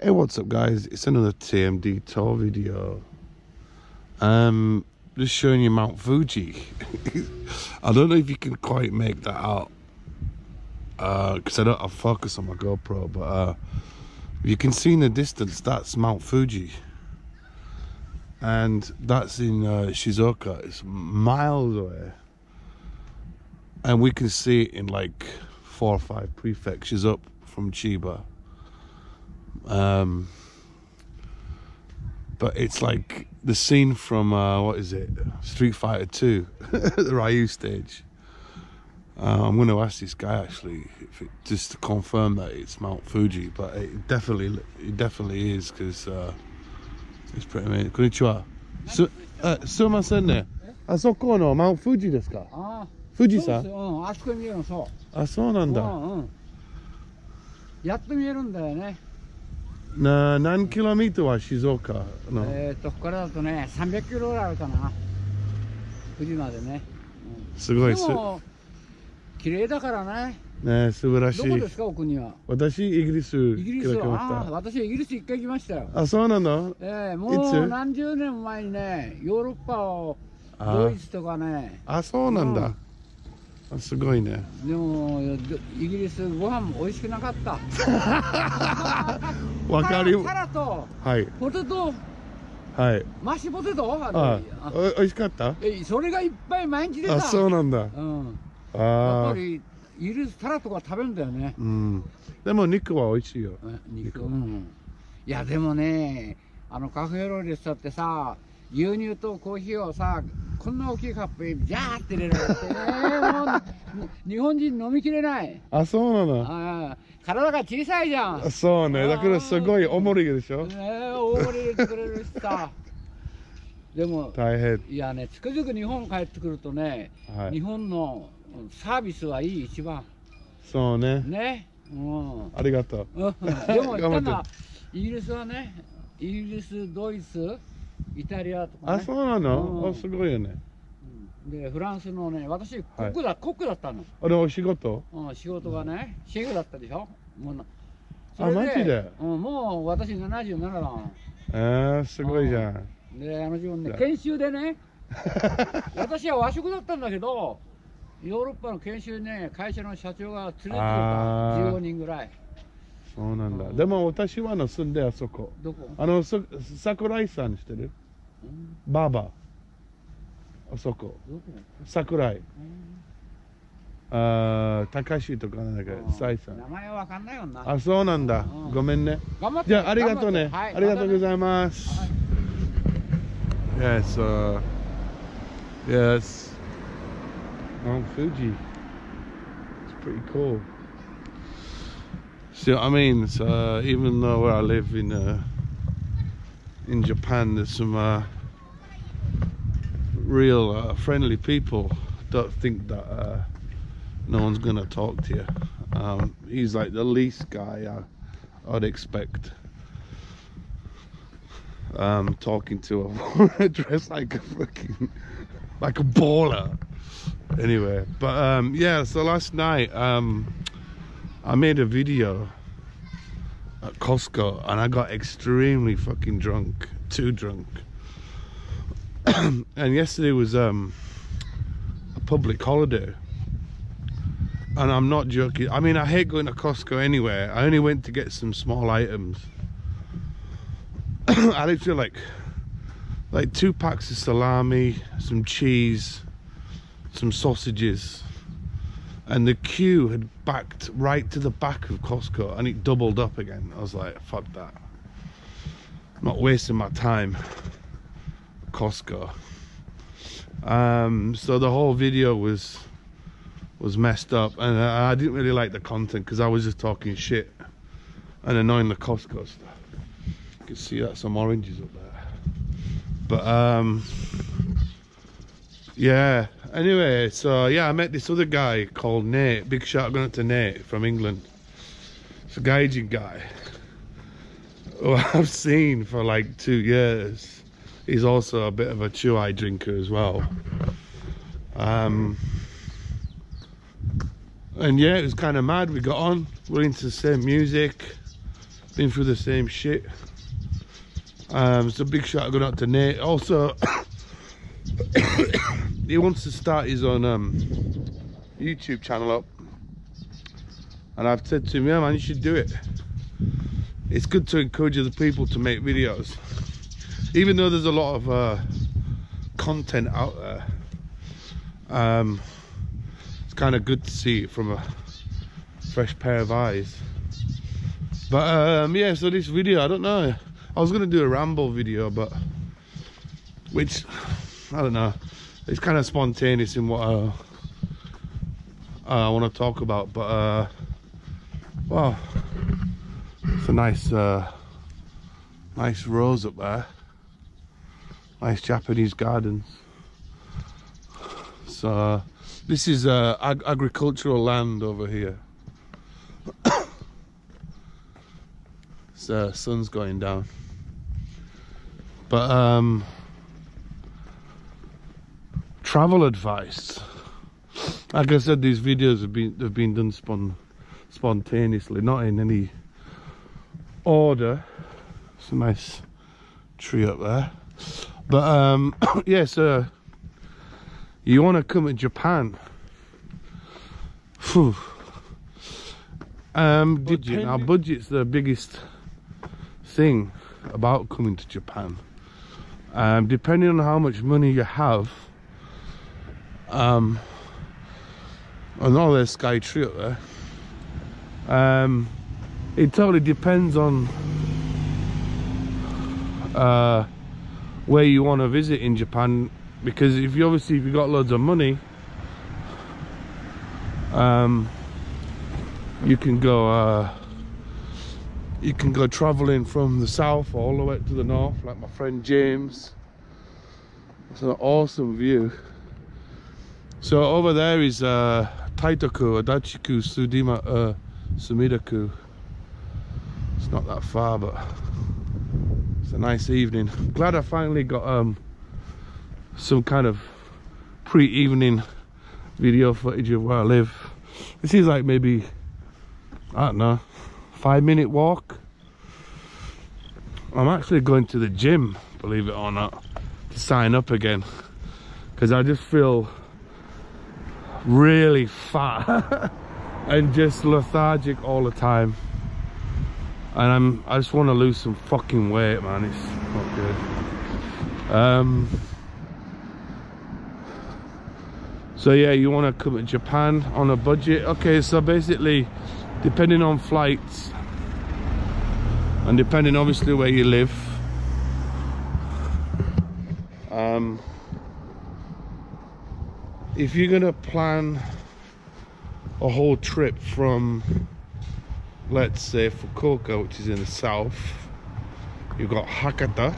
Hey, what's up guys? It's another TMD tour video. Just showing you Mount Fuji. I don't know if you can quite make that out because I don't have focus on my GoPro, but you can see in the distance that's Mount Fuji, and that's in Shizuoka. It's miles away, and we can see it in like 4 or 5 prefectures up from Chiba. But it's like the scene from what is it, Street Fighter 2, the Ryu stage. I'm going to ask this guy actually just to confirm that it's Mount Fuji, but it definitely is, because it's pretty amazing. Konnichiwa. Sumimasen ne. あそこの Mount Fuji ですか？富士山？あそこに見えるの、そう。あ、そうなんだ。やっと見えるんだよね。何キロメートルは静岡の？ここからだとね、300キロぐらいあるかな。富士までね。すごい。でも綺麗だからね。ね、素晴らしい。どこですか、お国は？私イギリス。イギリス。私イギリス1回行きましたよ。あ、そうなの？もう何十年も前にね、ヨーロッパをドイツとかね。あ、そうなんだ。すごいね。でもイギリスご飯も美味しくなかった。わかり。タラとポテト、マッシュポテト。美味しかった？それがいっぱい毎日出た。あ、そうなんだ。やっぱりイギリスタラとか食べるんだよね。でも肉は美味しいよ。肉。いやでもね、カフェロレスだってさ、牛乳とコーヒーをさ、こんな大きいカップにジャーって入れられてね、もう日本人飲みきれない。あ、そうなの。体が小さいじゃん。そうね、だからすごい大盛りでしょ。大盛り入れてくれるしさ。でも大変。いやね、つくづく日本帰ってくるとね、日本のサービスはいい、一番。そうね。ね。ありがとう。でもただイギリスはね、イギリス、ドイツ、イタリアとかね。あ、そうなの？すごいよね。で、フランスのね、私コックだったの。でも仕事？仕事がね、シェフだったでしょ。あ、マジで？もう私77だもん。すごいじゃん。で、自分ね、研修でね、私は和食だったんだけど、ヨーロッパの研修ね、会社の社長が連れてきた、15人ぐらい。そうなんだ。でも私は住んであそこ。どこ？桜井さんしてる？ババ。あそこ。桜井。高橋とかなんだけど、サイさん。名前はわかんないよな。あ、そうなんだ。ごめんね。じゃあ、ありがとうね。ありがとうございます。Yes, yes. Mount Fuji. It's pretty cool. See what I mean? So even though where I live in Japan, there's some real friendly people. Don't think that no one's gonna talk to you. He's like the least guy I'd expect talking to a woman dressed like a fucking like a baller. Anyway, but yeah. So last night I made a video at Costco and I got extremely fucking drunk, too drunk. And yesterday was a public holiday, and I'm not joking. I mean, I hate going to Costco anyway. I only went to get some small items. I literally like 2 packs of salami, some cheese, some sausages, and the queue had backed right to the back of Costco and it doubled up again. I was like, fuck that. I'm not wasting my time at Costco. So the whole video was messed up, and I didn't really like the content because I was just talking shit and annoying the Costco stuff. You can see that, some oranges up there. But yeah, anyway, so yeah, I met this other guy called Nate. Big shout out to Nate from England. It's a gaijin guy who I've seen for like 2 years. He's also a bit of a Chuai drinker as well. And yeah, it was kind of mad. We got on, we're into the same music. been through the same shit. So big shout going out to Nate. Also, he wants to start his own YouTube channel up, and I've said to him, yeah man, you should do it. It's good to encourage other people to make videos, even though there's a lot of content out there. It's kind of good to see it from a fresh pair of eyes. But yeah, so this video, I don't know, I was gonna do a ramble video, but which I don't know, it's kind of spontaneous in what I want to talk about. But wow, it's a nice nice rose up there, nice Japanese gardens. So this is agricultural land over here. The sun's going down, but travel advice, like I said, these videos have been done spontaneously, not in any order. It's a nice tree up there. But yeah, so you want to come to Japan, phew. Budget. Now budget's the biggest thing about coming to Japan. Depending on how much money you have, and all there's Sky Tree up there, it totally depends on where you want to visit in Japan. Because if you've got loads of money, you can go traveling from the south all the way to the north, like my friend James. It's an awesome view. So over there is Taitoku, Adachiku, Sumidaku. It's not that far, but it's a nice evening. Glad I finally got some kind of pre-evening video footage of where I live. This is like maybe, I don't know, 5-minute walk. I'm actually going to the gym, believe it or not, to sign up again, because I just feel really fat and just lethargic all the time, and I just want to lose some fucking weight, man. It's not good. So yeah, you want to come to Japan on a budget. Okay, so basically, depending on flights and depending obviously where you live, if you're gonna plan a whole trip from, let's say, Fukuoka, which is in the south, you've got Hakata.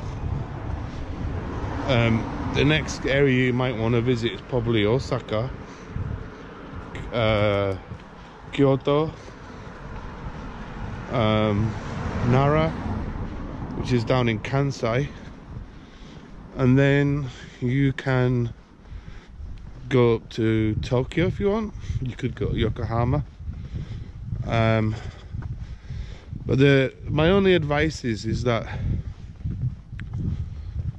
The next area you might want to visit is probably Osaka, Kyoto, Nara, which is down in Kansai, and then you can go up to Tokyo if you want. You could go to Yokohama. But my only advice is that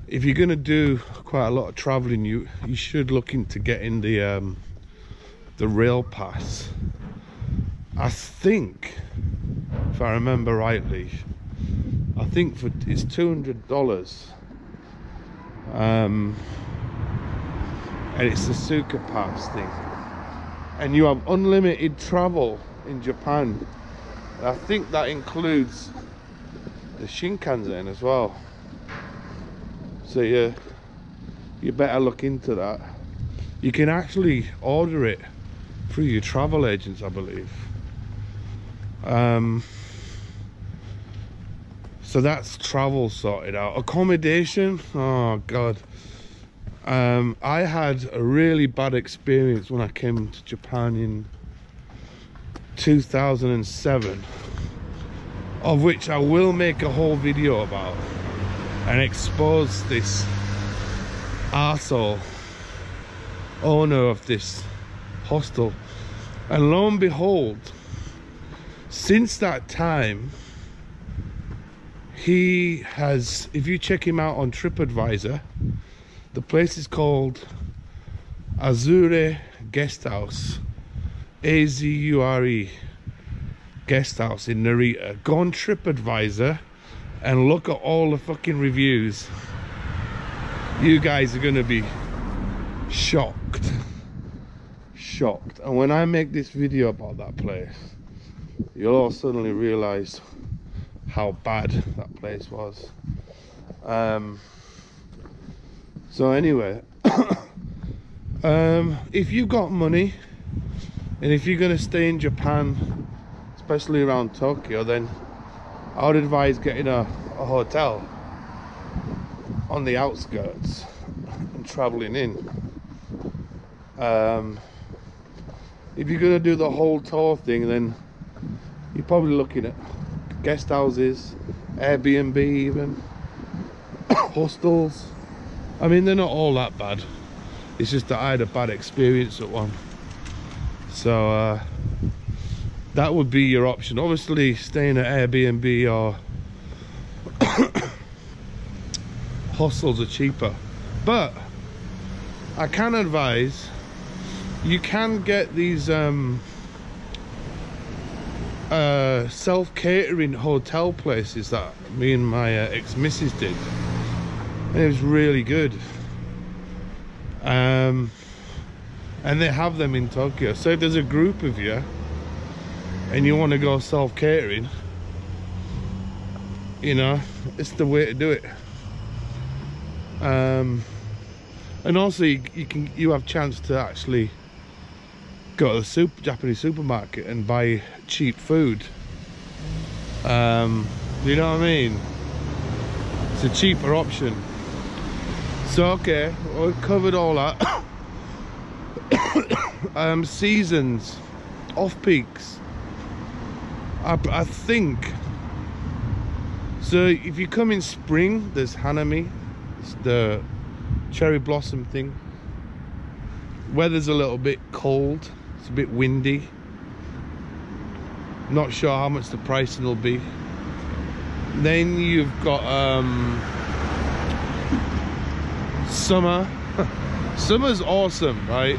if you're gonna do quite a lot of traveling, you should look into getting the rail pass. I think, if I remember rightly, I think it's $200, and it's the Suica Pass thing, and you have unlimited travel in Japan. I think that includes the Shinkansen as well. So you better look into that. You can actually order it through your travel agents, I believe. So that's travel sorted out. Accommodation, oh god. I had a really bad experience when I came to Japan in 2007, of which I will make a whole video about and expose this arsehole owner of this hostel. And lo and behold, since that time he has, if you check him out on TripAdvisor, the place is called Azure Guest House, Azure Guest House in Narita. Go on TripAdvisor and look at all the fucking reviews. You guys are gonna be shocked. And when I make this video about that place, you'll all suddenly realize how bad that place was. So anyway, if you've got money and if you're gonna stay in Japan, especially around Tokyo, then I would advise getting a hotel on the outskirts and traveling in. If you're gonna do the whole tour thing, then you're probably looking at guest houses, Airbnb even, hostels. I mean, they're not all that bad. It's just that I had a bad experience at one. So that would be your option. Obviously staying at Airbnb or hostels are cheaper, but I can advise you can get these self-catering hotel places that me and my ex-missus did, and it was really good. And they have them in Tokyo. So if there's a group of you and you want to go self-catering, you know, it's the way to do it. And also you have chance to actually go to the Japanese supermarket and buy cheap food. You know what I mean? It's a cheaper option. So okay, we've covered all that. Seasons, off-peaks, I think. So if you come in spring, there's Hanami, it's the cherry blossom thing. Weather's a little bit cold, it's a bit windy. Not sure how much the pricing will be. Then you've got summer. Summer's awesome, right?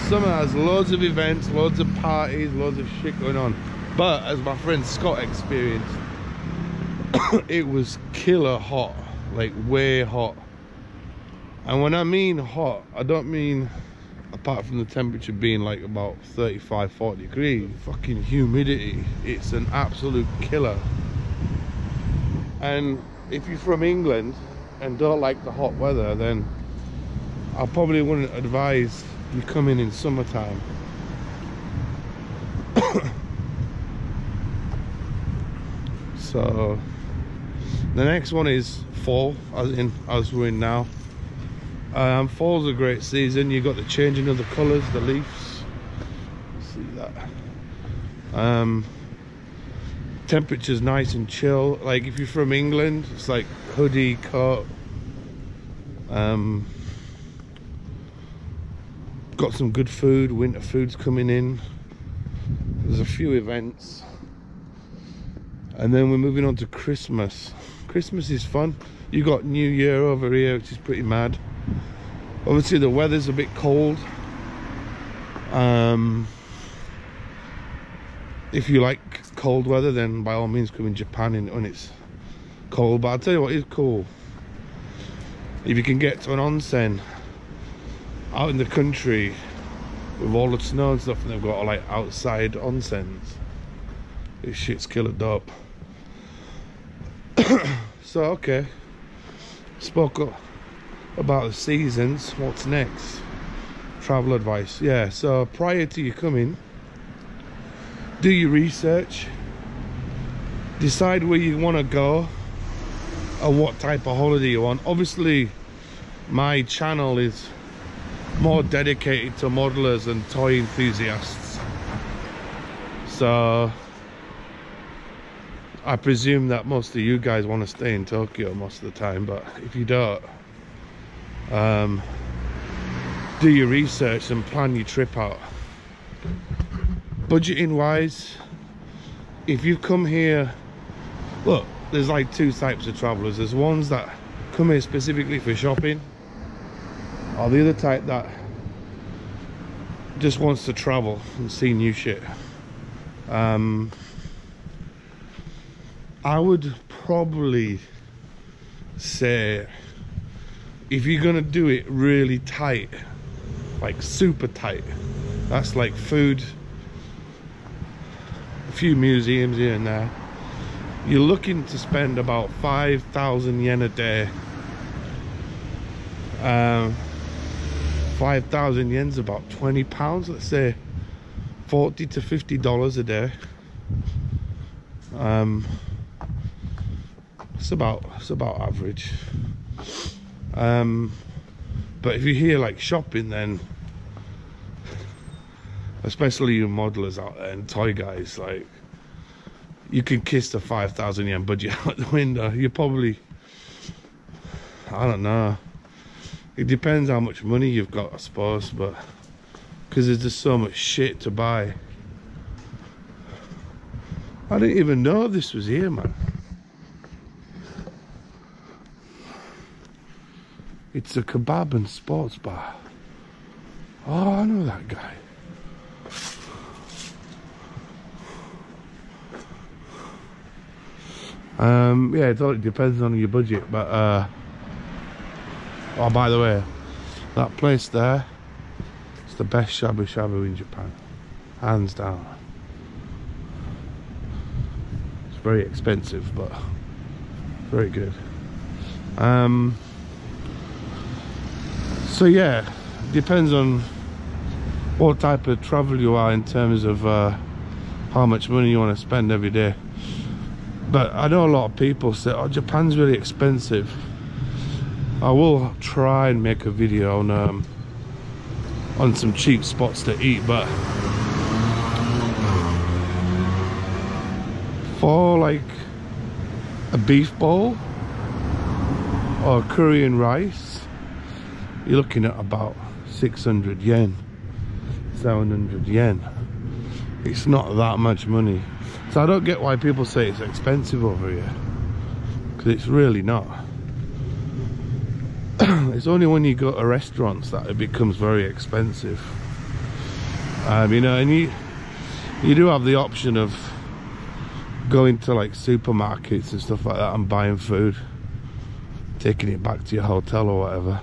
Summer has loads of events, loads of parties, loads of shit going on. But as my friend Scott experienced, it was killer hot, like way hot. And when I mean hot, I don't mean apart from the temperature being like about 35-40 degrees, fucking humidity. It's an absolute killer. And if you're from England and don't like the hot weather, then I probably wouldn't advise you come in summertime. So the next one is fall, as we're in now. Fall's a great season. You got the changing of the colours, the leaves. See that? Temperature's nice and chill. Like if you're from England, it's like hoodie, coat. Got some good food. Winter food's coming in. There's a few events, and then we're moving on to Christmas. Christmas is fun. You got New Year over here, which is pretty mad. Obviously the weather's a bit cold. If you like cold weather, then by all means come in Japan when it's cold. But I'll tell you what is cool, if you can get to an onsen out in the country with all the snow and stuff, and they've got like outside onsens. This shit's killer dope. So okay, spoke about the seasons. What's next? Travel advice. Yeah, so prior to you coming, do your research, decide where you want to go or what type of holiday you want. Obviously my channel is more dedicated to modelers and toy enthusiasts, so I presume that most of you guys want to stay in Tokyo most of the time. But if you don't, do your research and plan your trip out. Budgeting wise, if you come here, look, there's like two types of travelers. There's ones that come here specifically for shopping, or the other type that just wants to travel and see new shit. I would probably say if you're gonna do it really tight, like super tight, that's like food, a few museums here and there, you're looking to spend about 5,000 yen a day. 5,000 yen's about 20 pounds, let's say $40 to $50 a day. It's about average. But if you're here like shopping, then especially you modelers out there and toy guys, like, you can kiss the 5,000 yen budget out the window. You probably, I don't know, it depends how much money you've got, I suppose, but because there's just so much shit to buy. I didn't even know this was here, man. It's a kebab and sports bar. Oh, I know that guy. Yeah, it totally depends on your budget, but oh, by the way, that place there, it's the best shabu shabu in Japan, hands down. It's very expensive, but very good. So yeah, depends on what type of travel you are in terms of how much money you want to spend every day. But I know a lot of people say, oh, Japan's really expensive. I will try and make a video on some cheap spots to eat, but for like a beef bowl or curry and rice, you're looking at about 600 yen, 700 yen. It's not that much money. So I don't get why people say it's expensive over here, because it's really not. It's only when you go to restaurants that it becomes very expensive. You know, and you do have the option of going to like supermarkets and stuff like that and buying food, taking it back to your hotel or whatever.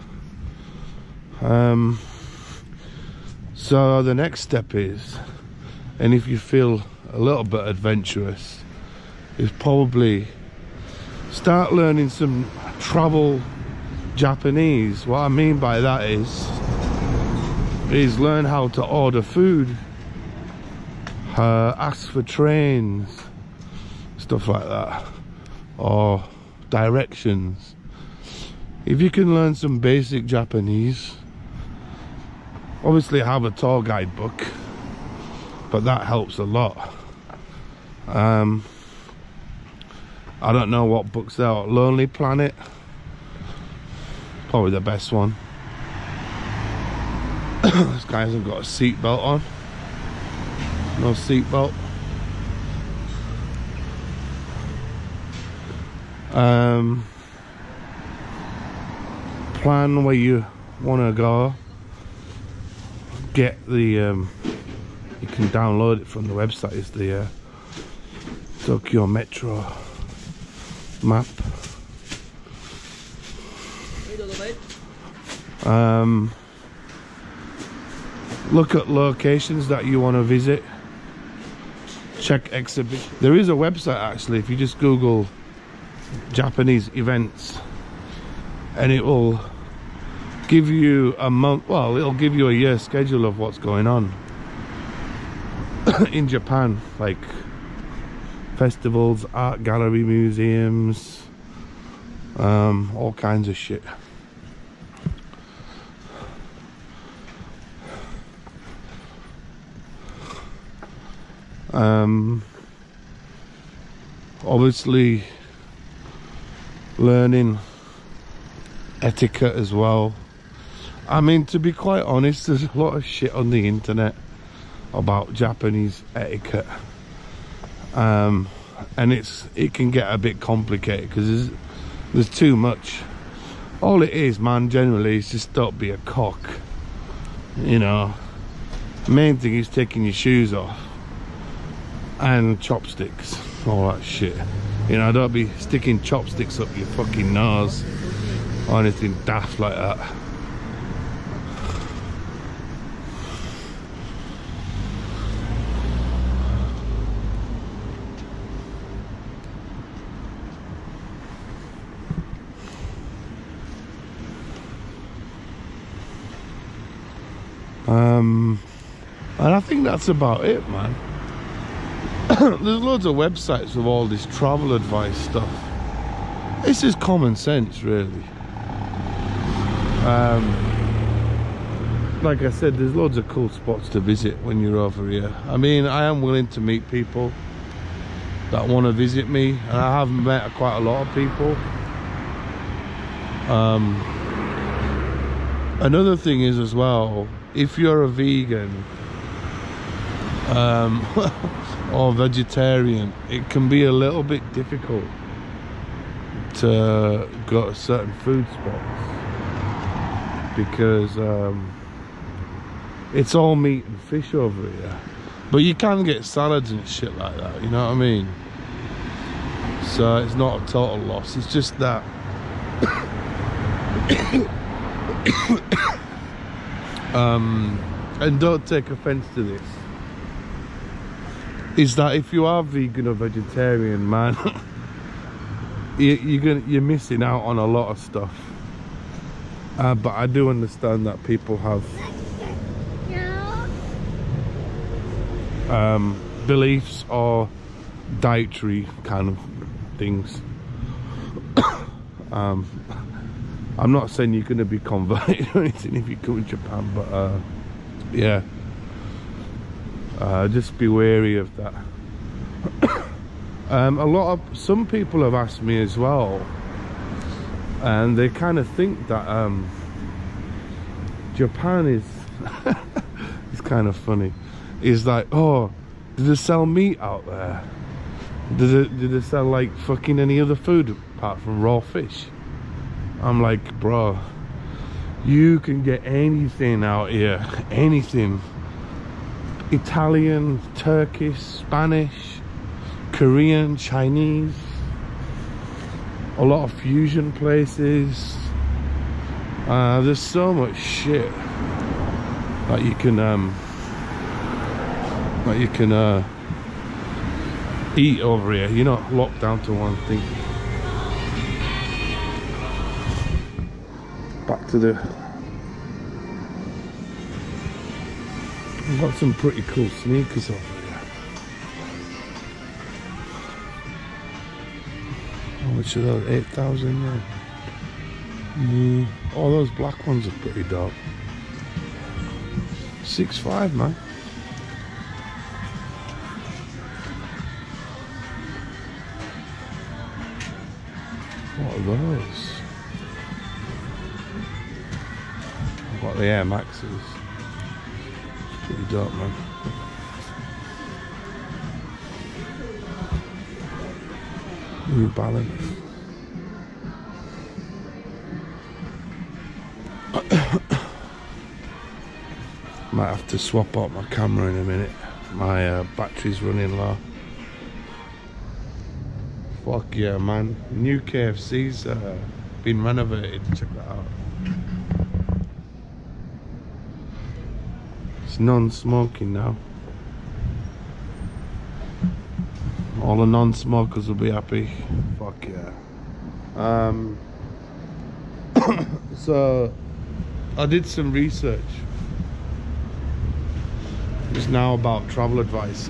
So the next step is, and if you feel a little bit adventurous, is probably start learning some travel Japanese. What I mean by that is learn how to order food, ask for trains, stuff like that, or directions. If you can learn some basic Japanese, obviously have a tour guide book, but that helps a lot. I don't know what books there are. Lonely Planet, probably the best one. This guy hasn't got a seatbelt on. No seatbelt. Plan where you want to go. Get the you can download it from the website. It's the Tokyo Metro map. Look at locations that you want to visit. Check exhibition. There is a website actually, if you just Google Japanese events, and it will give you a month, well, it'll give you a year schedule of what's going on in Japan, like festivals, art gallery, museums, all kinds of shit. Obviously learning etiquette as well. I mean, to be quite honest, there's a lot of shit on the internet about Japanese etiquette. and it can get a bit complicated because there's too much. All it is, man, generally is just don't be a cock, you know. The main thing is taking your shoes off and chopsticks, all that shit, you know. Don't be sticking chopsticks up your fucking nose or anything daft like that. And I think that's about it, man. There's loads of websites with all this travel advice stuff. It's just common sense, really. Like I said, there's loads of cool spots to visit when you're over here. I mean, I am willing to meet people that want to visit me, and I have met quite a lot of people. Another thing is as well, if you're a vegan or vegetarian, it can be a little bit difficult to go to certain food spots because it's all meat and fish over here, but you can get salads and shit like that, you know what I mean? So it's not a total loss, it's just that and don't take offense to this, is that if you are vegan or vegetarian, man, you're missing out on a lot of stuff. But I do understand that people have beliefs or dietary kind of things. I'm not saying you're going to be converted or anything if you come to Japan, but yeah, just be wary of that. Some people have asked me as well, and they kind of think that Japan is it's kind of funny. It's like, oh, do they sell meat out there? Do they sell like fucking any other food apart from raw fish? I'm like, bro, you can get anything out here, anything. Italian, Turkish, Spanish, Korean, Chinese, a lot of fusion places. There's so much shit that you can eat over here. You're not locked down to one thing. Back to the... I've got some pretty cool sneakers over here. How much are those? 8,000, yeah. Oh, those black ones are pretty dope. 6'5", man. What are those? I've got the Air Maxes. Pretty dope, man. New Balance. Might have to swap out my camera in a minute. My battery's running low. Fuck yeah, man. New KFC's been renovated. Check that out. It's non-smoking now. All the non-smokers will be happy. Fuck yeah. So I did some research just now about travel advice.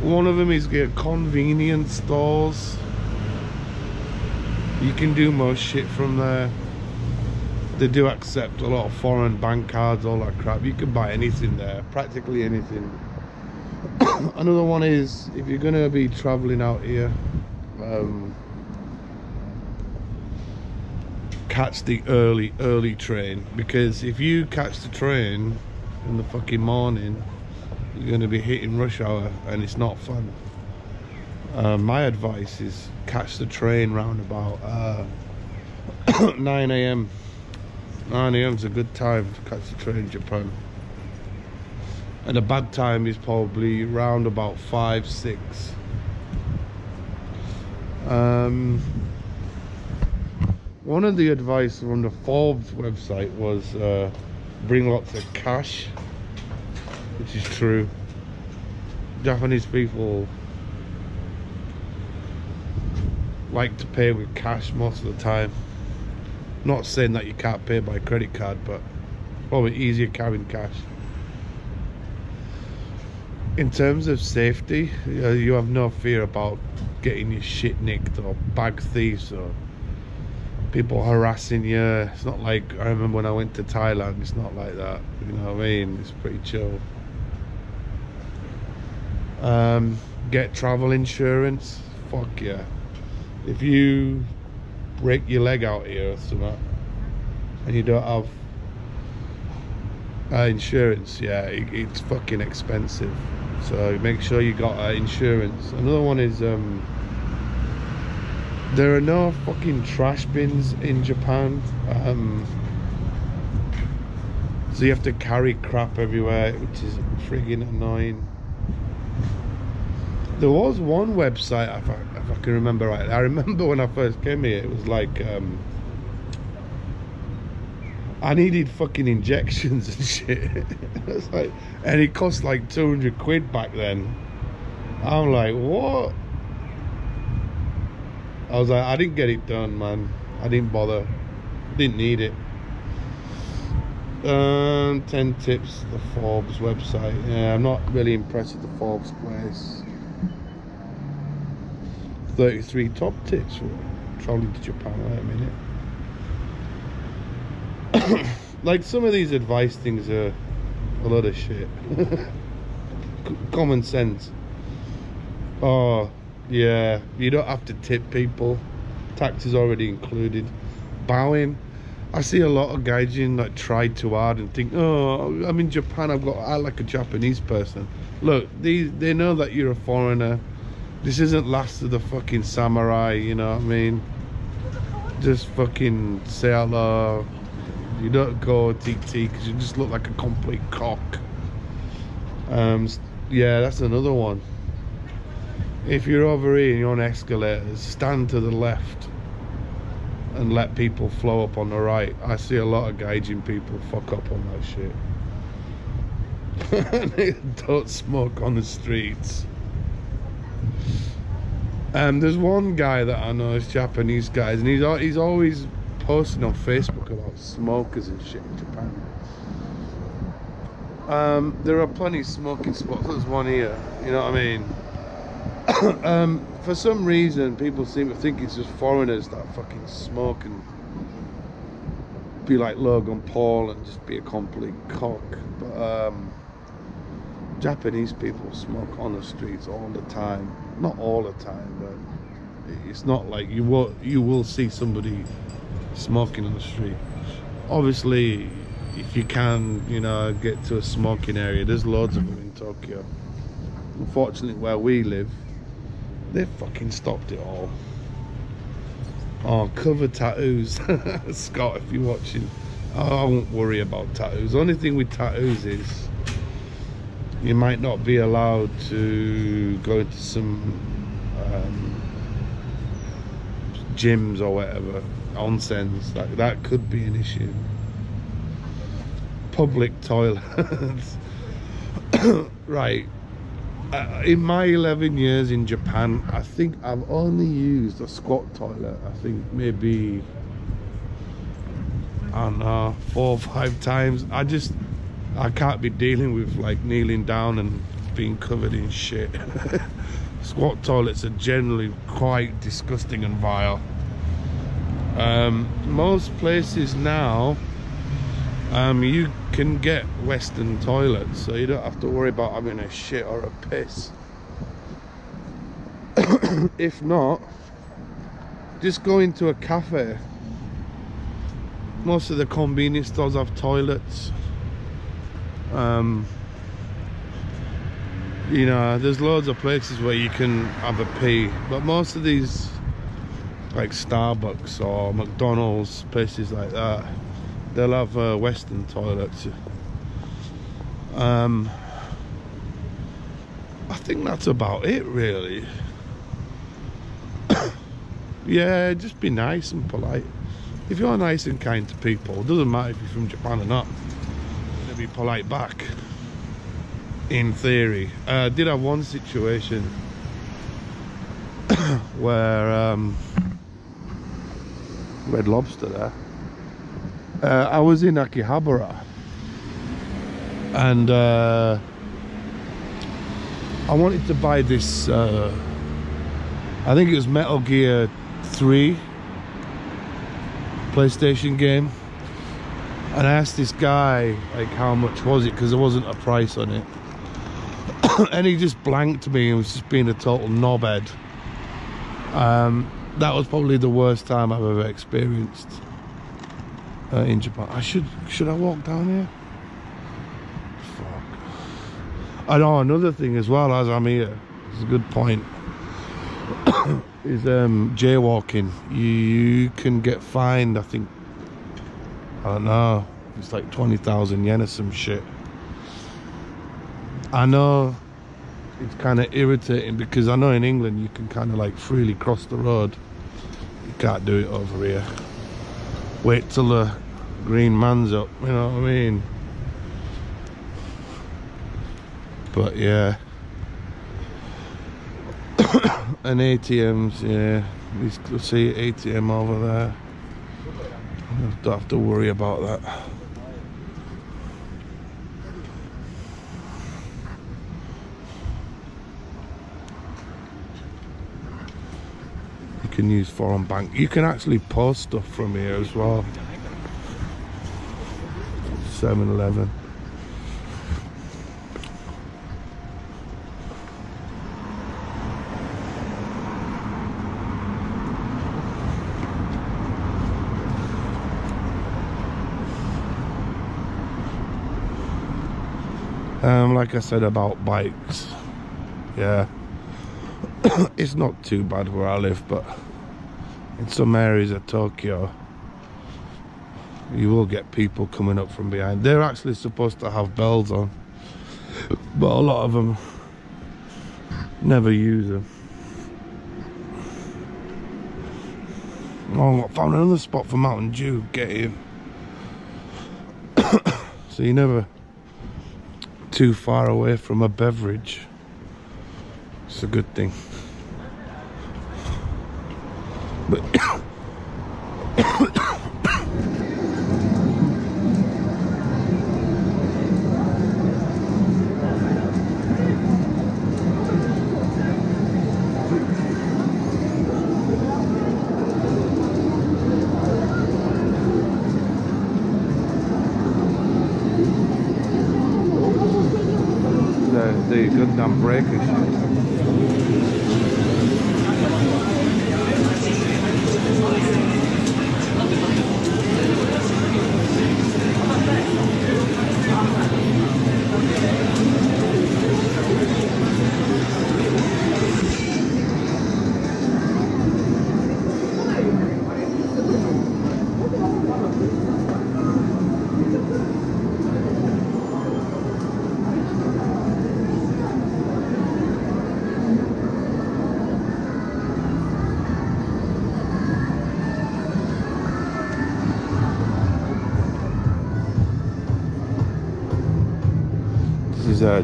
One of them is get convenience stores. You can do most shit from there. They do accept a lot of foreign bank cards, all that crap. You can buy anything there, practically anything. Another one is, if you're gonna be traveling out here, catch the early train, because if you catch the train in the fucking morning, you're gonna be hitting rush hour and it's not fun. My advice is catch the train round about 9 a.m. 9 a.m. is a good time to catch the train in Japan. And a bad time is probably round about 5, 6. One of the advice from the Forbes website was bring lots of cash, which is true. Japanese people like to pay with cash most of the time. Not saying that you can't pay by credit card, but probably easier carrying cash. In terms of safety, you have no fear about getting your shit nicked or bag thieves or people harassing you. It's not like, I remember when I went to Thailand, it's not like that, you know what I mean? It's pretty chill. Get travel insurance. Fuck yeah. If you break your leg out here or something and you don't have insurance, yeah, it's fucking expensive. So make sure you got insurance. Another one is there are no fucking trash bins in Japan, so you have to carry crap everywhere, which is friggin' annoying. There was one website, if I can remember right. I remember when I first came here, it was like I needed fucking injections and shit. It's like, and it cost like 200 quid back then. I'm like, what? I was like, I didn't get it done, man. I didn't bother. Didn't need it. 10 tips, the Forbes website. Yeah, I'm not really impressed with the Forbes place. 33 top tips for traveling to Japan. Wait a minute. Like, some of these advice things are a lot of shit. Common sense. Oh yeah, you don't have to tip people. Tax is already included. Bowing. I see a lot of gaijin that try too hard and think, oh, I'm in Japan, I like a Japanese person. Look, they know that you're a foreigner. This isn't Last of the fucking Samurai, you know what I mean? Just fucking say hello. You don't go TT because you just look like a complete cock. Yeah, that's another one. If you're over here and you're on escalators, stand to the left and let people flow up on the right. I see a lot of gaijin people fuck up on that shit. Don't smoke on the streets. There's one guy that I know, is Japanese guys, and he's always posting on Facebook about smokers and shit in Japan. There are plenty of smoking spots. There's one here, you know what I mean? For some reason people seem to think it's just foreigners that fucking smoke and be like Logan Paul and just be a complete cock. But Japanese people smoke on the streets all the time. Not all the time, but it's not like you will see somebody smoking on the street. Obviously, if you can, you know, get to a smoking area, there's loads of them in Tokyo. Unfortunately, where we live, they fucking stopped it all. Oh, cover tattoos. Scott, if you're watching, I won't worry about tattoos. The only thing with tattoos is you might not be allowed to go into some gyms or whatever, onsens. That could be an issue. Public toilets. Right. In my 11 years in Japan, I think I've only used a squat toilet. I think maybe, I don't know, 4 or 5 times. I can't be dealing with like kneeling down and being covered in shit. Squat toilets are generally quite disgusting and vile. Most places now, you can get Western toilets, so you don't have to worry about having a shit or a piss. If not, just go into a cafe. Most of the convenience stores have toilets. You know, there's loads of places where you can have a pee, but most of these, like Starbucks or McDonald's, places like that, they'll have Western toilets. I think that's about it, really. Yeah, just be nice and polite. If you're nice and kind to people, it doesn't matter if you're from Japan or not, they'll be polite back, in theory. I did have one situation where Red Lobster there, I was in Akihabara, and I wanted to buy this I think it was Metal Gear 3 PlayStation game, and I asked this guy like how much was it, because there wasn't a price on it. And he just blanked me and was just being a total knobhead. That was probably the worst time I've ever experienced in Japan. Should I walk down here? Fuck. I know another thing as well, as I'm here, it's a good point, is jaywalking. You can get fined, I think, I don't know, it's like 20,000 yen or some shit. I know it's kind of irritating, because I know in England you can kind of like freely cross the road. You can't do it over here. Wait till the green man's up, you know what I mean? But yeah. And ATMs, yeah, you'll see ATM over there. Don't have to worry about that. You can use foreign bank. You can actually post stuff from here as well. 7-Eleven. Like I said about bikes, yeah, it's not too bad where I live, but in some areas of Tokyo you will get people coming up from behind. They're actually supposed to have bells on, but a lot of them never use them. Oh, I found another spot for Mountain Dew. Get in. So you never too far away from a beverage. It's a good thing. But the goddamn breakers.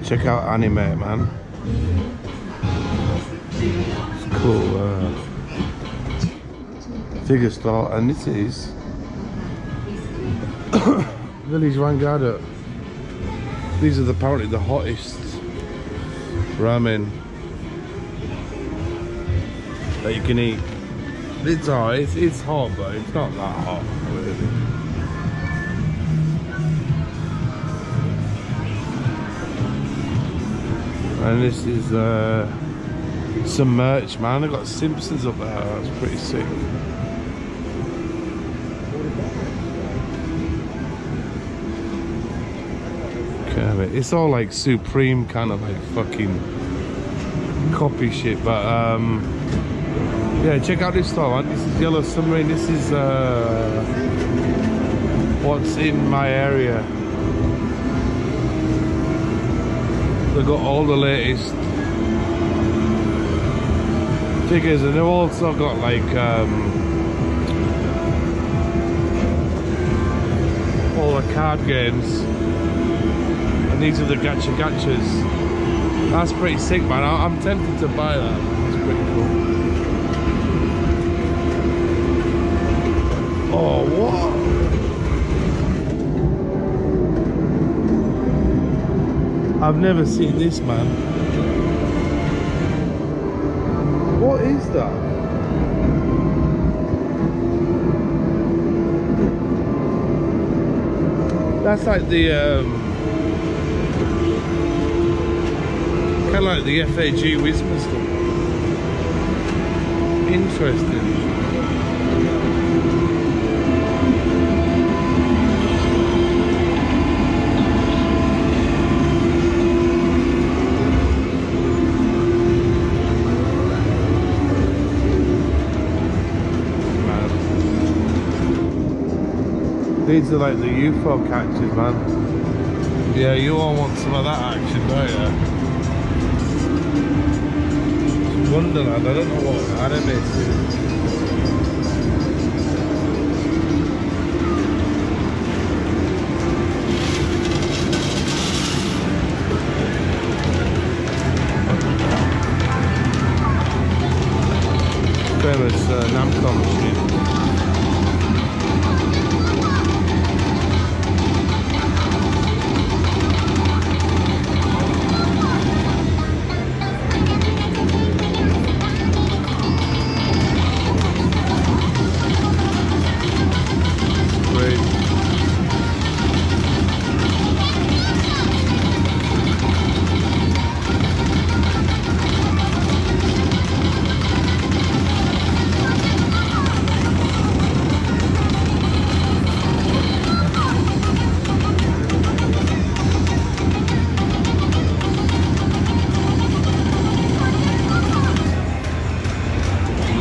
Check out Anime, man. It's cool figure store, and this is Village Vanguard. These are apparently the hottest ramen that you can eat. It's hot, it's hot, but it's not that hot, really. And this is some merch, man. I've got Simpsons up there. That's pretty sick. Okay, it's all like Supreme kind of like fucking copy shit, but yeah, check out this store, man. This is Yellow Submarine. This is what's in my area. They've got all the latest figures, and they've also got like all the card games, and these are the gachas. That's pretty sick, man. I'm tempted to buy that. It's pretty cool. Oh, what? I've never seen this, man. What is that? That's like the kind of like the FAG Wisma stuff. Interesting. These are like the UFO catchers, man. Yeah, you all want some of that action, don't you? Wonderland, I don't know what anime it is. Famous Namco machine.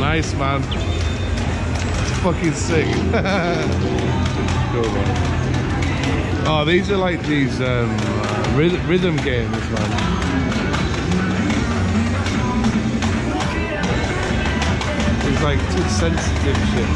Nice, man. Fucking sick. Cool, man. Oh, these are like these rhythm games, man. It's like too sensitive shit.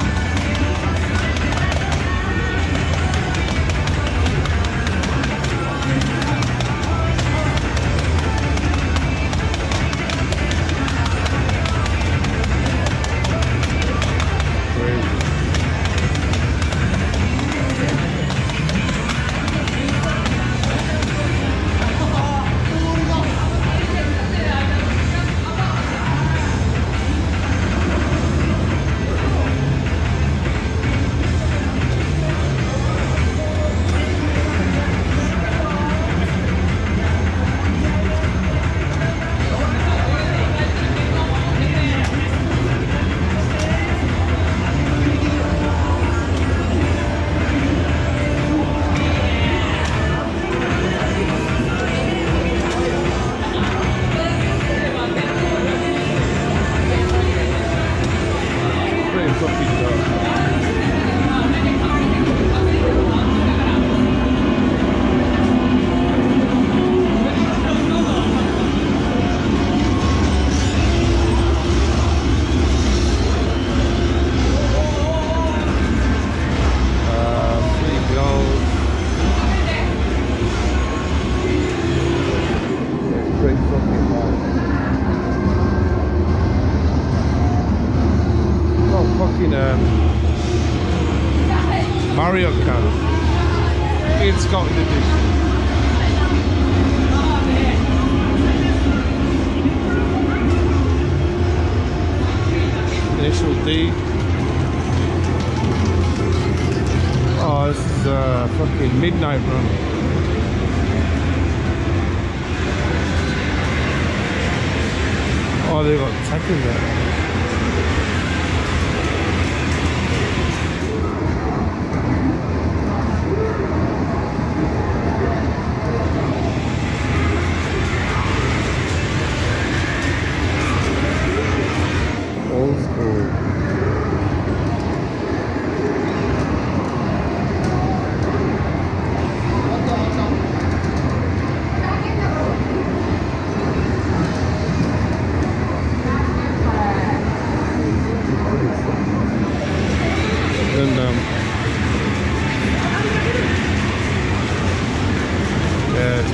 Mario Kart in Scotland edition. Initial D. Oh, this is a fucking midnight run. Oh, they've got Tekken there.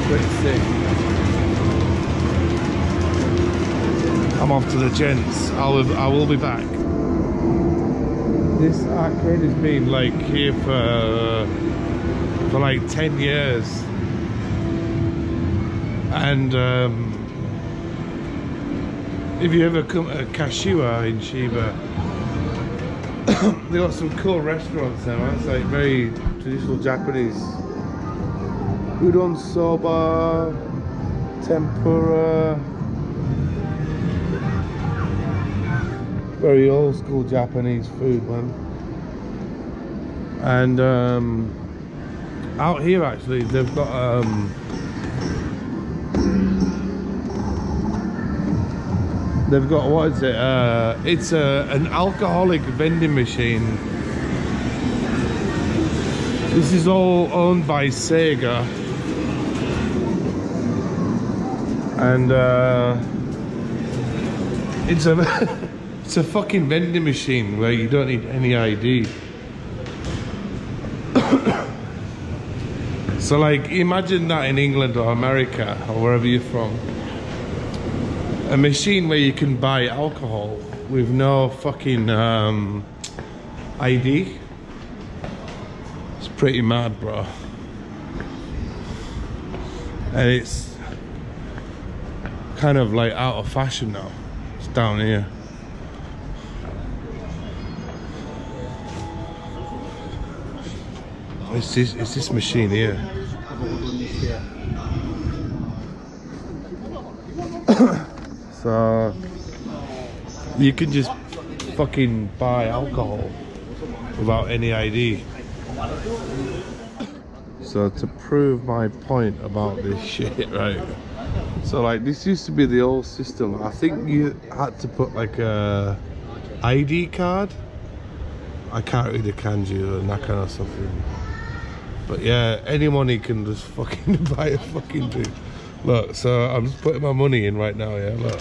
pretty sick. I'm off to the gents. I will be back. This arcade has been like here for like 10 years. And if you ever come to Kashiwa in Chiba, they got some cool restaurants there, man. It's like very traditional Japanese. Udon, soba, tempura. Very old school Japanese food, man. And out here actually they've got what is it? It's an alcoholic vending machine. This is all owned by Sega, and it's a it's a fucking vending machine where you don't need any ID. So like, imagine that in England or America or wherever you're from. A machine where you can buy alcohol with no fucking ID. It's pretty mad, bro. And it's kind of like out of fashion now. It's down here. It's this machine here. So you can just fucking buy alcohol without any ID. So to prove my point about this shit, right? So like, this used to be the old system. I think you had to put like a ID card. I can't read the kanji and that kind of stuff. But yeah, anyone he can just fucking buy a fucking drink. Look, so I'm just putting my money in right now, yeah, look.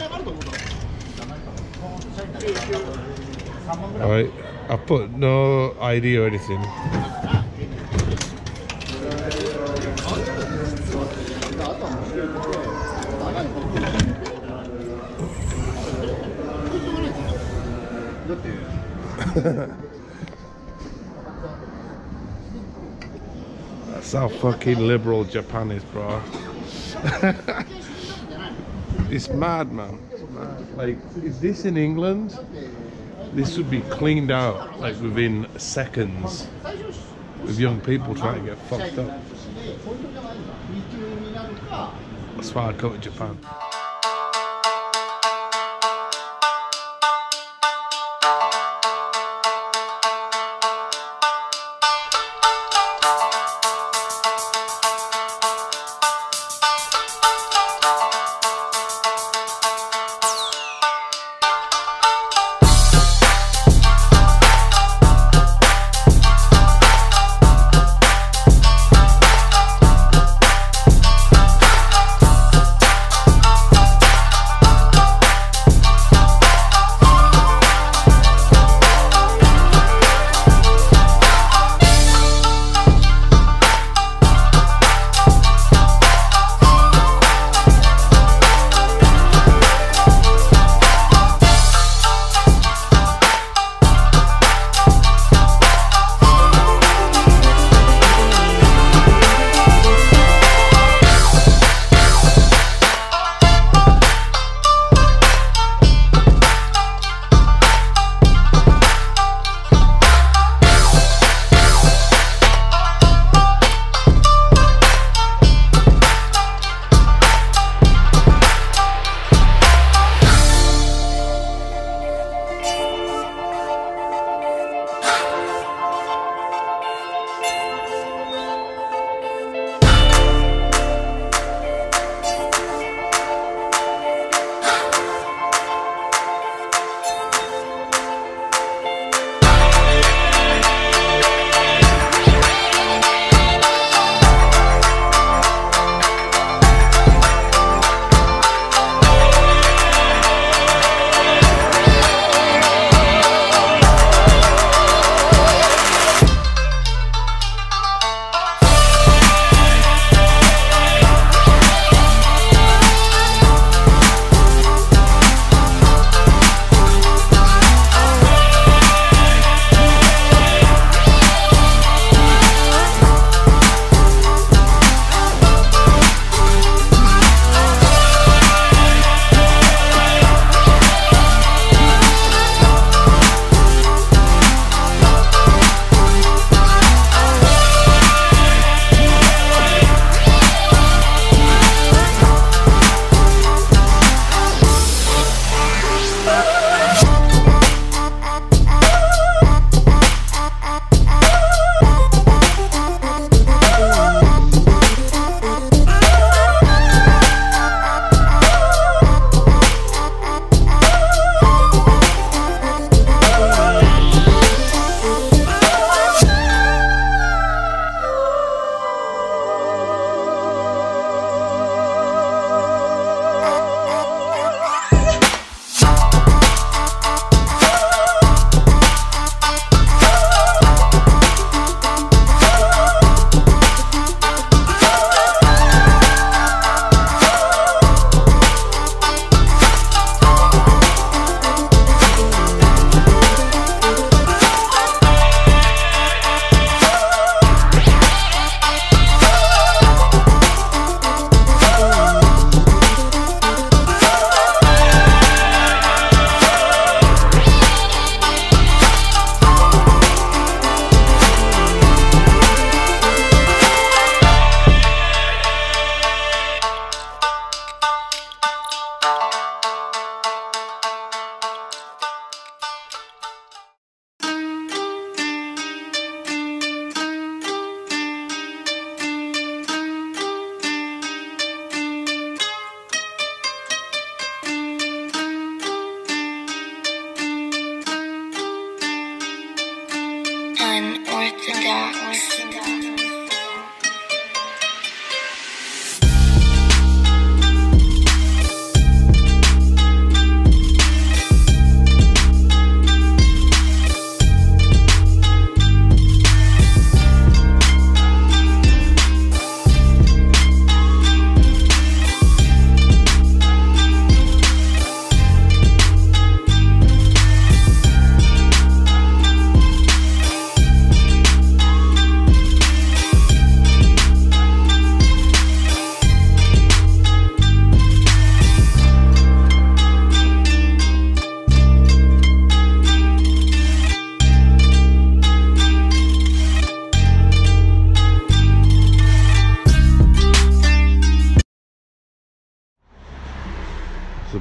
Alright, I put no ID or anything. That's how fucking liberal Japan is, bro. It's mad, man. It's mad. Like, is this in England? This would be cleaned out like within seconds, with young people trying to get fucked up. That's why I go to Japan.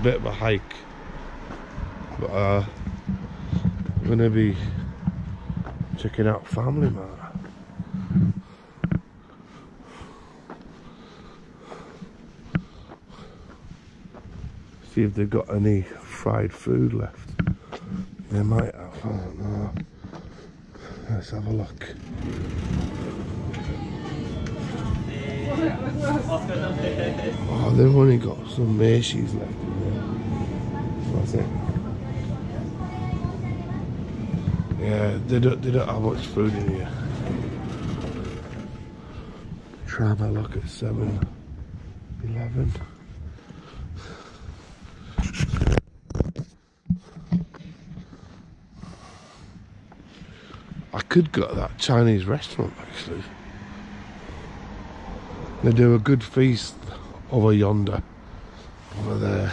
bit of a hike, but I'm gonna be checking out Family Mart. See if they've got any fried food left. They might have, I don't know. Let's have a look. Oh, they've only got some Macy's left in there. That's it. Yeah, they don't have much food in here. Try and have a look at 7-Eleven. I could go to that Chinese restaurant actually. They do a good feast over yonder, over there.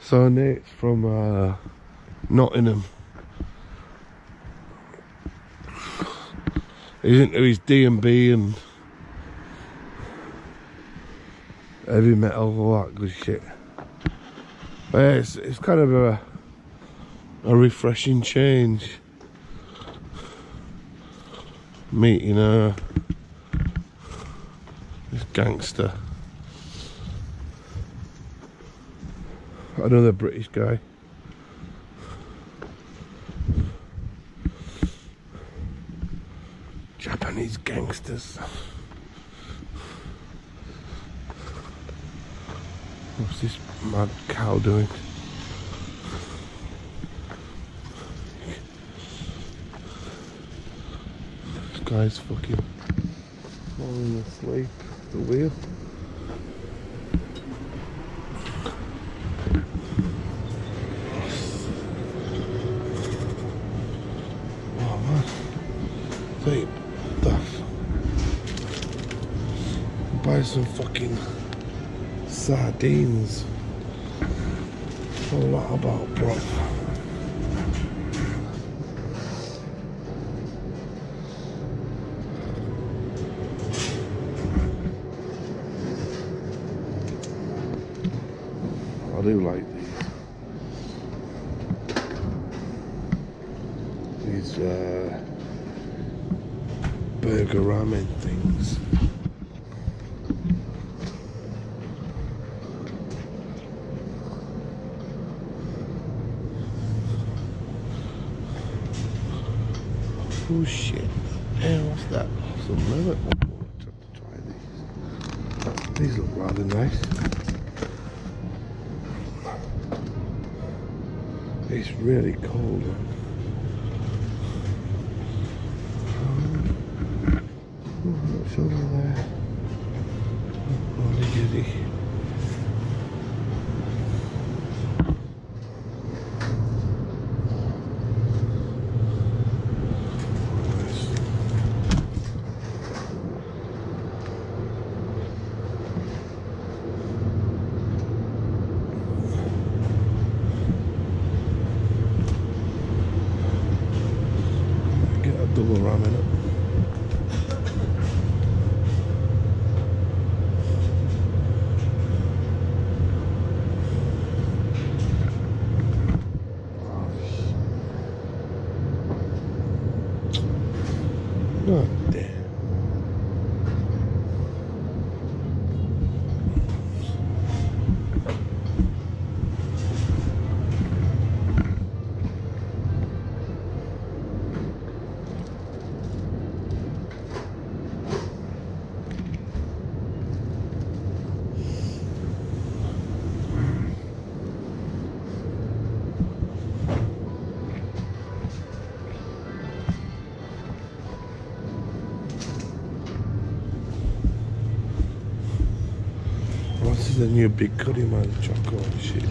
So Nate's from Nottingham. He's into his D&B and heavy metal, all that good shit. But yeah, it's kind of a refreshing change. Meeting this gangster, another British guy. Japanese gangsters. What's this mad cow doing? This guy's fucking falling asleep at the wheel. Oh man, think buy some fucking sardines. A lot about broth. I do like these burger ramen things. Oh shit. Yeah, what's that? Some millet. Oh, I'll have to try these. These look rather nice. It's really cold. What's over there? Oh, goody. Double ramen up. God damn. This is the new Big Cuddy Man chocolate shit.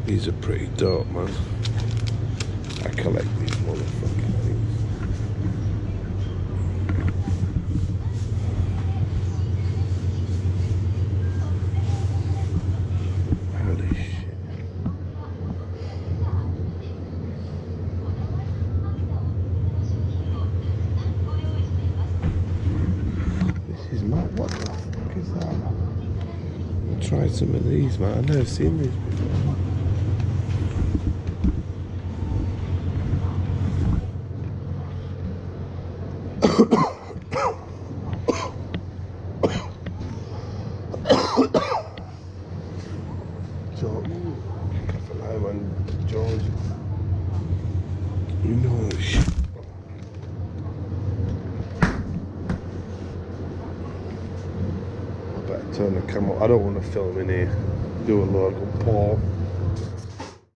These are pretty dope, man. I collect these motherfucking things. Holy shit. This is some of these, man. I've never seen these before. Cafe Lime and George. You know shit. I better turn the camera. I don't want to film in here. Do a local Paul.